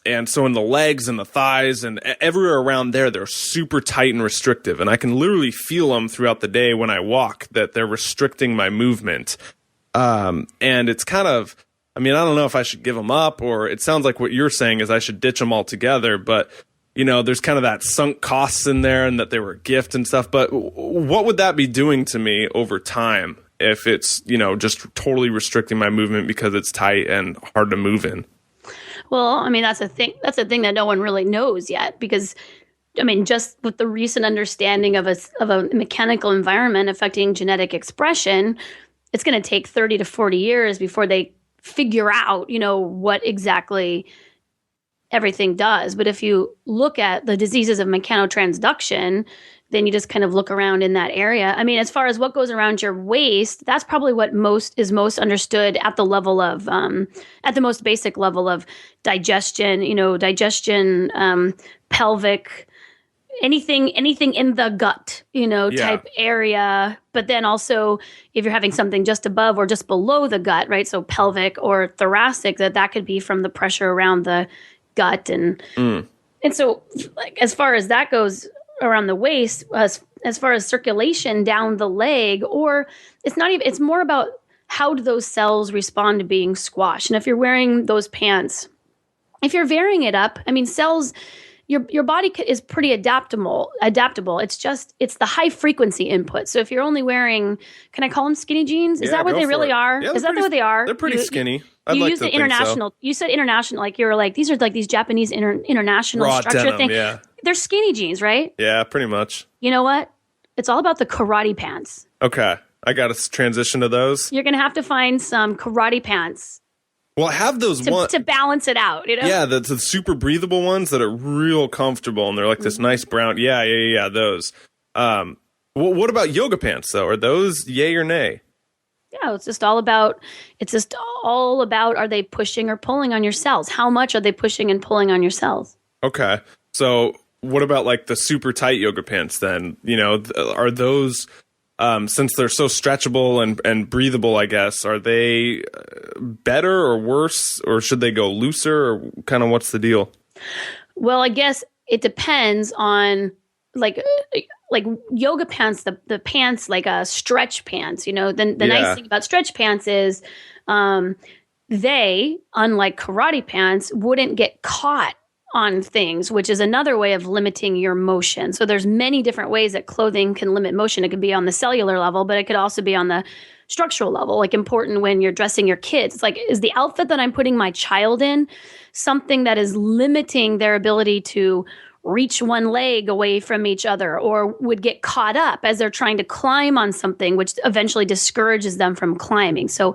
And so in the legs and the thighs and everywhere around there, they're super tight and restrictive. And I can literally feel them throughout the day when I walk, that they're restricting my movement. And it's kind of, I don't know if I should give them up, or it sounds like what you're saying is I should ditch them altogether. But, there's kind of that sunk costs in there and that they were a gift and stuff. But what would that be doing to me over time if it's, just totally restricting my movement because it's tight and hard to move in? Well, that's a thing. That's a thing that no one really knows yet, because, just with the recent understanding of a mechanical environment affecting genetic expression, it's going to take 30 to 40 years before they figure out, what exactly everything does. But if you look at the diseases of mechanotransduction, then you just kind of look around in that area. As far as what goes around your waist, that's probably what is most understood at the level of, at the most basic level of digestion, pelvic, anything in the gut, type area. But then also if you're having something just above or just below the gut, right? So pelvic or thoracic, that could be from the pressure around the gut. And so like, as far as that goes, around the waist, as far as circulation down the leg, or it's more about how do those cells respond to being squashed. And if you're wearing those pants, if you're varying it up, cells, your body is pretty adaptable. It's the high frequency input. So if you're only wearing, can I call them skinny jeans? Is that what they really are? Yeah, is that what they are? They're pretty skinny. You use the international. You said international, like you were like, these are like these Japanese international raw structure denim, thing. Yeah. They're skinny jeans, right? Yeah, pretty much. You know what? It's all about the karate pants. Okay. I got to transition to those. You're going to have to find some karate pants. Well, I have those to balance it out, Yeah, the super breathable ones that are real comfortable, and they're like this nice brown. Yeah, those. What about yoga pants, though? Are those yay or nay? Yeah, it's just all about, are they pushing or pulling on your cells? How much are they pushing and pulling on your cells? Okay. So what about like the super tight yoga pants then? Are those, since they're so stretchable and breathable, I guess, are they better or worse, or should they go looser, or kind of what's the deal? Well, I guess it depends on like yoga pants, the pants, like stretch pants, the nice thing about stretch pants is they, unlike karate pants, wouldn't get caught on things, which is another way of limiting your motion. So there's many different ways that clothing can limit motion. It could be on the cellular level, but it could also be on the structural level, like important when you're dressing your kids. It's like, is the outfit that I'm putting my child in something that is limiting their ability to reach one leg away from each other, or would get caught up as they're trying to climb on something, which eventually discourages them from climbing. So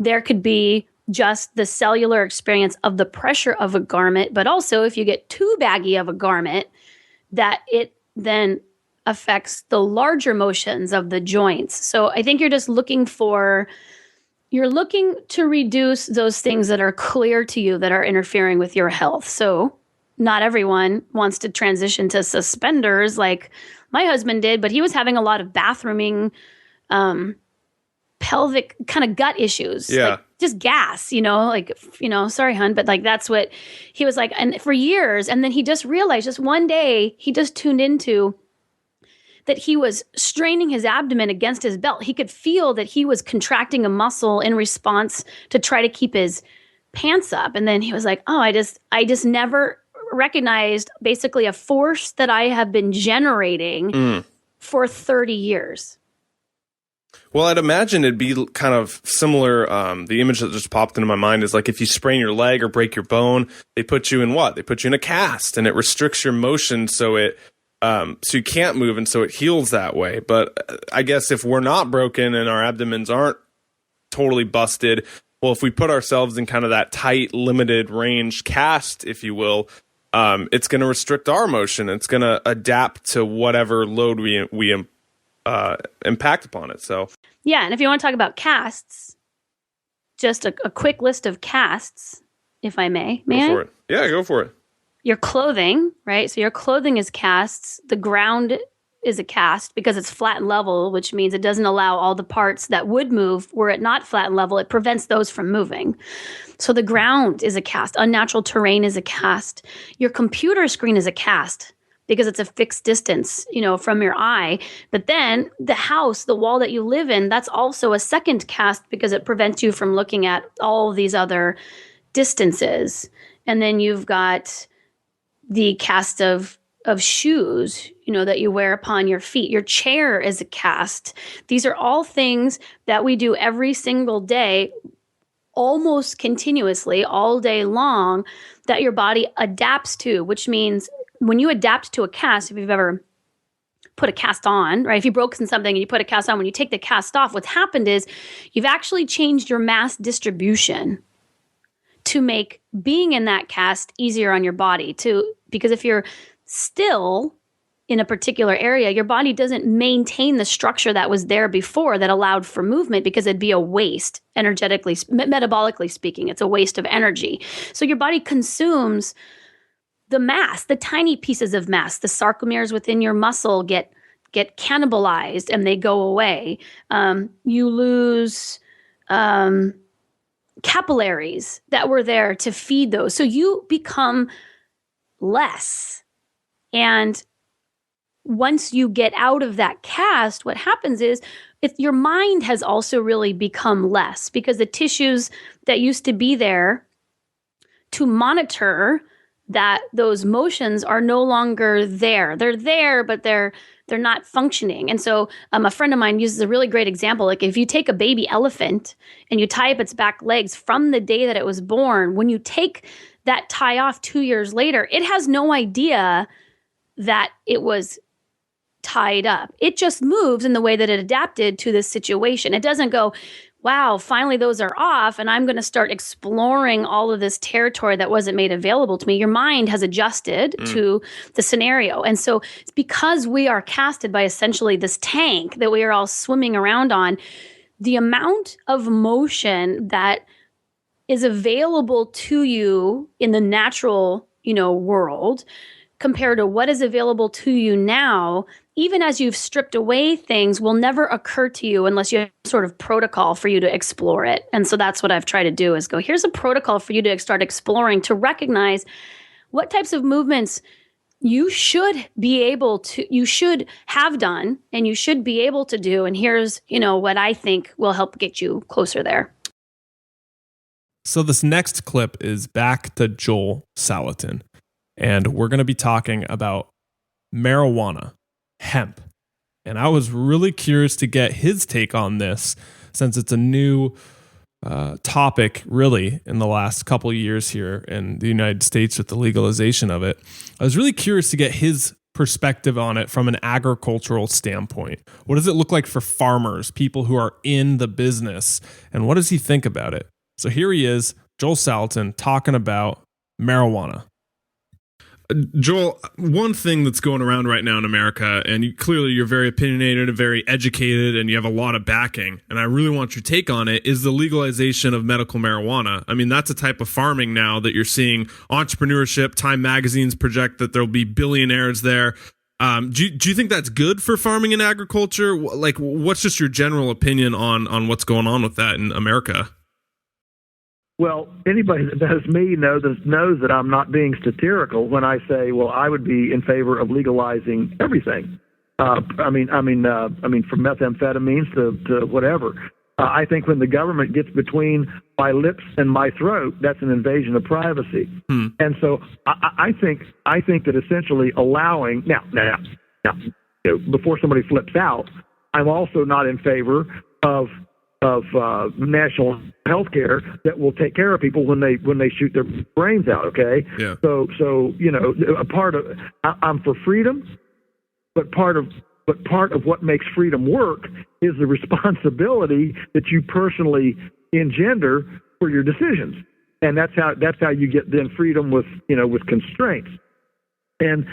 there could be just the cellular experience of the pressure of a garment, but also if you get too baggy of a garment, that it then affects the larger motions of the joints. So I think you're looking to reduce those things that are clear to you that are interfering with your health. So not everyone wants to transition to suspenders like my husband did, but he was having a lot of bathrooming, pelvic kind of gut issues. Yeah. Like just gas, sorry, hun, but like that's what he was like. And for years, and then he just realized just one day he just tuned into that he was straining his abdomen against his belt. He could feel that he was contracting a muscle in response to try to keep his pants up. And then he was like, oh, I just never recognized basically a force that I have been generating for 30 years. Well, I'd imagine it'd be kind of similar. The image that just popped into my mind is like if you sprain your leg or break your bone, they put you in what? They put you in a cast, and it restricts your motion so you can't move, and so it heals that way. But I guess if we're not broken and our abdomens aren't totally busted, well, if we put ourselves in kind of that tight, limited range cast, if you will, it's going to restrict our motion. It's going to adapt to whatever load we impact upon it. So yeah, and if you want to talk about casts, just a quick list of casts, if I may. Go for it. Yeah, go for it. Your clothing, right? So your clothing is casts. The ground is a cast because it's flat and level, which means it doesn't allow all the parts that would move were it not flat and level. It prevents those from moving. So the ground is a cast. Unnatural terrain is a cast. Your computer screen is a cast because it's a fixed distance, from your eye. But then the house, the wall that you live in, that's also a second cast because it prevents you from looking at all these other distances. And then you've got the cast of shoes, that you wear upon your feet. Your chair is a cast. These are all things that we do every single day, almost continuously, all day long, that your body adapts to, which means when you adapt to a cast, if you've ever put a cast on, right? If you've broken something and you put a cast on, when you take the cast off, what's happened is you've actually changed your mass distribution to make being in that cast easier on your body because if you're still in a particular area, your body doesn't maintain the structure that was there before that allowed for movement because it'd be a waste energetically, metabolically speaking. It's a waste of energy. So your body consumes the mass, the tiny pieces of mass. The sarcomeres within your muscle get cannibalized and they go away. You lose capillaries that were there to feed those. So you become less. And once you get out of that cast, what happens is your mind has also really become less because the tissues that used to be there to monitor those motions are no longer there. They're there, but they're not functioning. And so a friend of mine uses a really great example. Like if you take a baby elephant and you tie up its back legs from the day that it was born, when you take that tie off 2 years later, it has no idea that it was tied up. It just moves in the way that it adapted to this situation. It doesn't go, wow, finally those are off and I'm going to start exploring all of this territory that wasn't made available to me. Your mind has adjusted to the scenario. And so it's because we are casted by essentially this tank that we are all swimming around on, the amount of motion that is available to you in the natural, world compared to what is available to you now, even as you've stripped away things, will never occur to you unless you have some sort of protocol for you to explore it. And so that's what I've tried to do is go, here's a protocol for you to start exploring, to recognize what types of movements you should have done and you should be able to do. And here's, what I think will help get you closer there. So this next clip is back to Joel Salatin. And we're going to be talking about marijuana, hemp. And I was really curious to get his take on this since it's a new topic really in the last couple of years here in the United States with the legalization of it. I was really curious to get his perspective on it from an agricultural standpoint. What does it look like for farmers, people who are in the business, and what does he think about it? So here he is, Joel Salatin, talking about marijuana. Joel, one thing that's going around right now in America, and clearly you're very opinionated and very educated, and you have a lot of backing, and I really want your take on it, is the legalization of medical marijuana. I mean, that's a type of farming now that you're seeing entrepreneurship. Time magazines project that there'll be billionaires there. Do you think that's good for farming and agriculture? Like, what's just your general opinion on what's going on with that in America? Well, anybody that knows me knows that I'm not being satirical when I say, well, I would be in favor of legalizing everything. I mean, from methamphetamines to whatever. I think when the government gets between my lips and my throat, that's an invasion of privacy. And so I think that essentially allowing now, before somebody flips out, I'm also not in favor of national health care that will take care of people when they shoot their brains out. Okay. Yeah. So a part of I'm for freedom, but part of what makes freedom work is the responsibility that you personally engender for your decisions, and that's how you get then freedom with constraints. And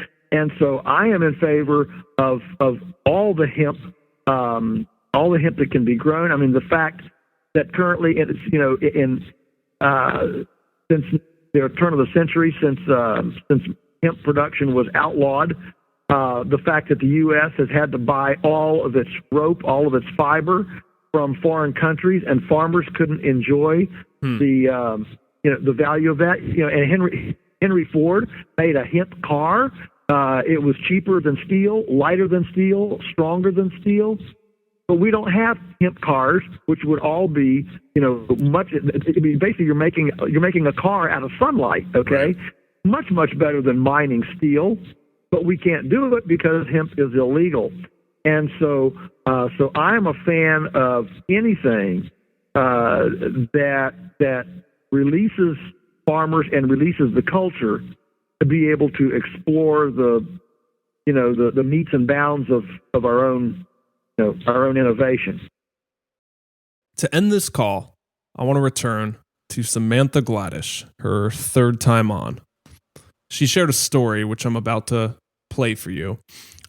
so I am in favor of all the hemp. All the hemp that can be grown. I mean, the fact that currently, since the turn of the century, since hemp production was outlawed, the fact that the U.S. has had to buy all of its rope, all of its fiber from foreign countries, and farmers couldn't enjoy the value of that. And Henry Ford made a hemp car. It was cheaper than steel, lighter than steel, stronger than steel. But we don't have hemp cars, which would all be, much. Basically, you're making a car out of sunlight. Okay, right. Much better than mining steel, but we can't do it because hemp is illegal. And so I'm a fan of anything that releases farmers and releases the culture to be able to explore the metes and bounds of our own innovation. To end this call, I want to return to Samantha Gladish, her third time on. She shared a story, which I'm about to play for you,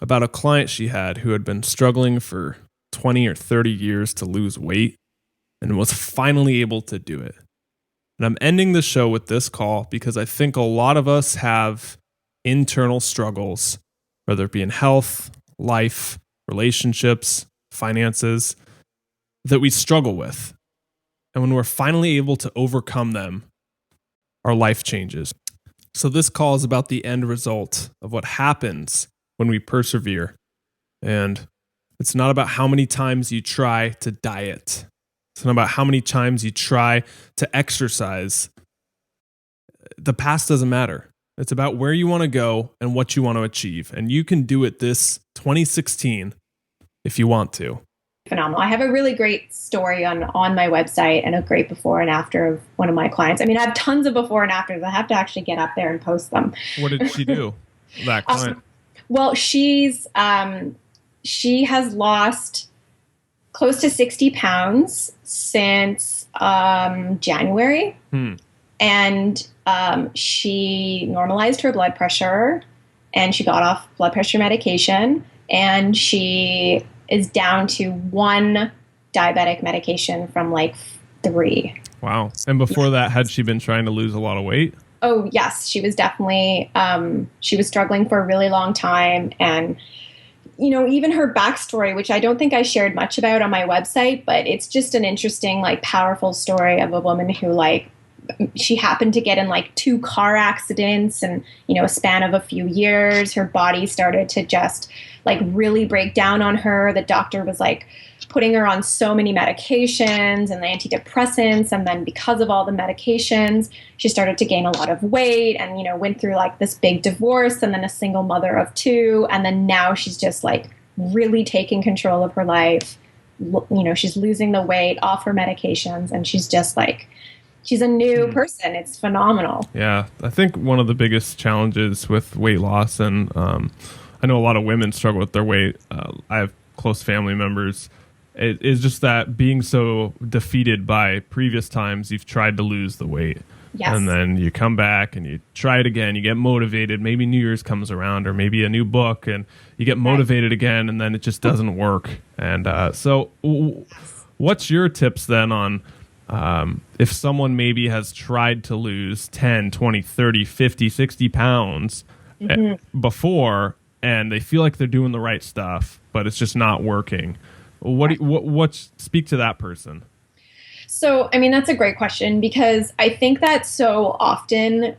about a client she had who had been struggling for 20 or 30 years to lose weight and was finally able to do it. And I'm ending the show with this call because I think a lot of us have internal struggles, whether it be in health, life, relationships, finances, that we struggle with. And when we're finally able to overcome them, our life changes. So this call is about the end result of what happens when we persevere. And it's not about how many times you try to diet. It's not about how many times you try to exercise. The past doesn't matter. It's about where you want to go and what you want to achieve. And you can do it this 2016 if you want to. Phenomenal. I have a really great story on my website and a great before and after of one of my clients. I mean, I have tons of before and afters. I have to actually get up there and post them. What did she do, that client? Well, she has lost close to 60 pounds since January. And she normalized her blood pressure and she got off blood pressure medication, and she is down to 1 diabetic medication from like 3. Wow. And before that, had she been trying to lose a lot of weight? Oh, yes. She was definitely, she was struggling for a really long time. And, even her backstory, which I don't think I shared much about on my website, but it's just an interesting, powerful story of a woman who, she happened to get in 2 car accidents and, a span of a few years. Her body started to just really break down on her. The doctor was putting her on so many medications and the antidepressants. And then because of all the medications, she started to gain a lot of weight and, went through this big divorce and then a single mother of 2. And then now she's just really taking control of her life. She's losing the weight off her medications, and she's just she's a new person. It's phenomenal. Yeah. I think one of the biggest challenges with weight loss, and I know a lot of women struggle with their weight. I have close family members. It is just that being so defeated by previous times you've tried to lose the weight. Yes. And then you come back and you try it again. You get motivated. Maybe New Year's comes around, or maybe a new book, and you get motivated again, and then it just doesn't work. And what's your tips then on if someone maybe has tried to lose 10, 20, 30, 50, 60 pounds before, and they feel like they're doing the right stuff, but it's just not working? Speak to that person. So, I mean, that's a great question, because I think that so often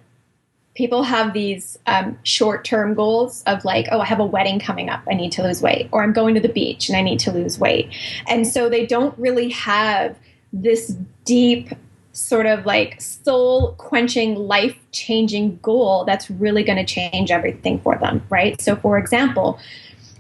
people have these short-term goals of like, oh, I have a wedding coming up, I need to lose weight, or I'm going to the beach and I need to lose weight. And so they don't really have this deep sort of like soul-quenching, life-changing goal that's really going to change everything for them, right? So, for example,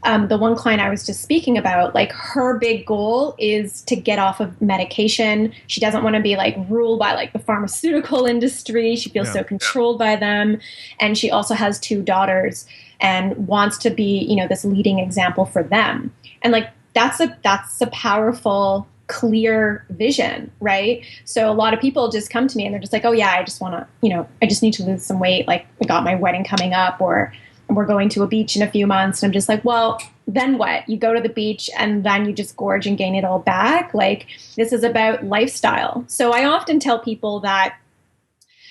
the one client I was just speaking about, like her big goal is to get off of medication. She doesn't want to be like ruled by like the pharmaceutical industry. She feels so controlled by them. And she also has 2 daughters and wants to be, you know, this leading example for them. And like, that's a powerful, clear vision, right? So a lot of people just come to me and they're just like, oh yeah, I just want to, you know, I just need to lose some weight. Like I got my wedding coming up, or we're going to a beach in a few months. And I'm just like, well, then what? You go to the beach and then you just gorge and gain it all back. Like this is about lifestyle. So I often tell people that,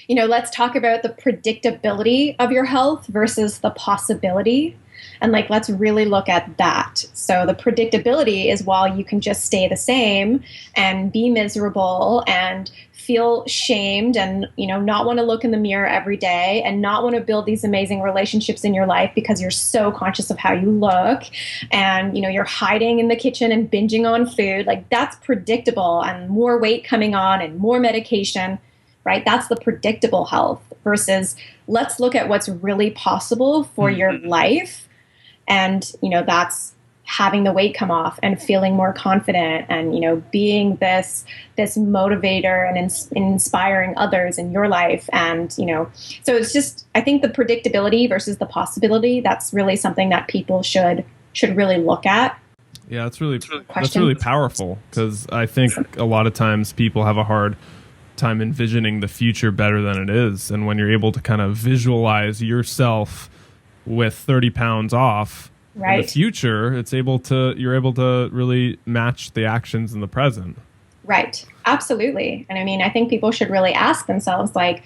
you know, let's talk about the predictability of your health versus the possibility. And like, let's really look at that. So the predictability is while you can just stay the same and be miserable and feel shamed and, you know, not want to look in the mirror every day and not want to build these amazing relationships in your life because you're so conscious of how you look and, you know, you're hiding in the kitchen and binging on food. Like that's predictable, and more weight coming on and more medication, right? That's the predictable health versus let's look at what's really possible for your life. And, you know, that's having the weight come off and feeling more confident and, you know, being this motivator and inspiring others in your life. And, you know, so it's just, I think the predictability versus the possibility, that's really something that people should really look at. Yeah, that's really powerful, because I think a lot of times people have a hard time envisioning the future better than it is. And when you're able to kind of visualize yourself with 30 pounds off in the future, you're able to really match the actions in the present. Right. Absolutely. And I mean, I think people should really ask themselves, like,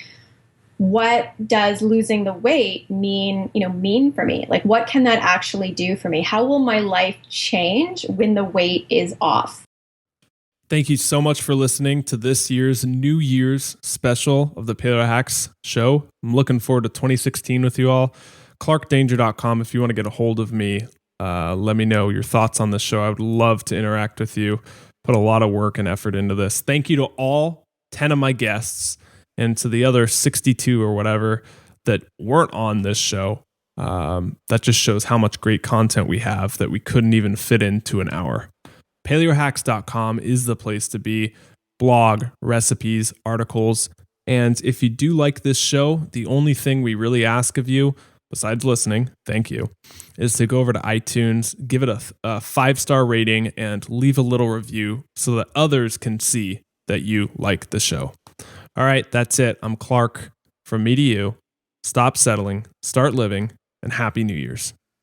what does losing the weight mean for me? Like, what can that actually do for me? How will my life change when the weight is off? Thank you so much for listening to this year's New Year's special of the PaleoHacks show. I'm looking forward to 2016 with you all. ClarkDanger.com if you want to get a hold of me. Let me know your thoughts on this show. I would love to interact with you. Put a lot of work and effort into this. Thank you to all 10 of my guests and to the other 62 or whatever that weren't on this show. That just shows how much great content we have that we couldn't even fit into an hour. PaleoHacks.com is the place to be. Blog, recipes, articles. And if you do like this show, the only thing we really ask of you, besides listening, thank you, is to go over to iTunes, give it a 5-star rating, and leave a little review so that others can see that you like the show. All right, that's it. I'm Clark. From me to you, stop settling, start living, and Happy New Year's.